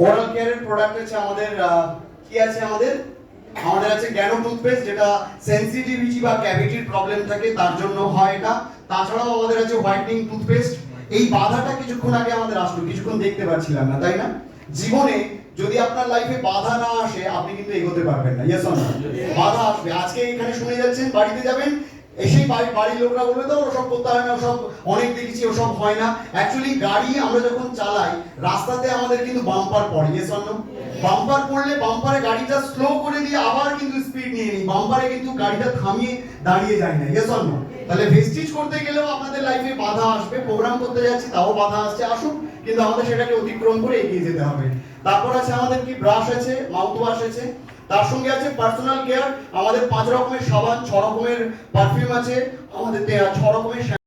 Oral কেয়ারের product আছে আমাদের কি আছে আমাদের আছে গ্যানো টুথপেস্ট, যেটা সেনসিটিভিটি বা ক্যাভিটির প্রবলেম থাকে তার জন্য হয় এটা। তাছাড়াও আমাদের আছে হোয়াইটনিং টুথপেস্ট। এই বাধাটা কিছুক্ষণ আগে আমাদের আসলো, কিছুক্ষণ দেখতে পাচ্ছিলাম না, তাই না? জীবনে যদি আপনার লাইফে বাধা না আসে আপনি কিন্তু এগোতে পারবেন না। Yes or no? বাধা আসবে। আজকে এখানে শুনে যাচ্ছেন, বাড়িতে যাবেন, এসেই বাড়ির লোকরা বলবে তো ওসব করতে হয় না, ওসব অনেক দেখেছি, ওসব হয় না। অ্যাকচুয়ালি গাড়ি আমরা যখন চালাই রাস্তাতে আমাদের কিন্তু বাম্পার পড়ে। Yes or no? বাম্পার পড়লে বাম্পারে গাড়িটা স্লো করে দিয়ে আবার কিন্তু স্পিড নিয়ে নিই, বাম্পারে কিন্তু গাড়িটা থামিয়ে দাঁড়িয়ে যায় না। Yes or no? তাহলে ভেস্টিজ করতে গেলেও আপনাদের লাইফে বাধা আসবে। প্রোগ্রাম করতে যাচ্ছি তাও বাধা আসছে, আসুক, কিন্তু আমাদের সেটাকে অতিক্রম করে এগিয়ে যেতে হবে। তারপর আছে আমাদের কি ব্রাশ আছে, মাউথ ওয়াশ আছে, তার সঙ্গে আছে পার্সোনাল কেয়ার। আমাদের 5 রকমের সাবান, 6 রকমের পারফিউম আছে, আমাদের 6 রকমের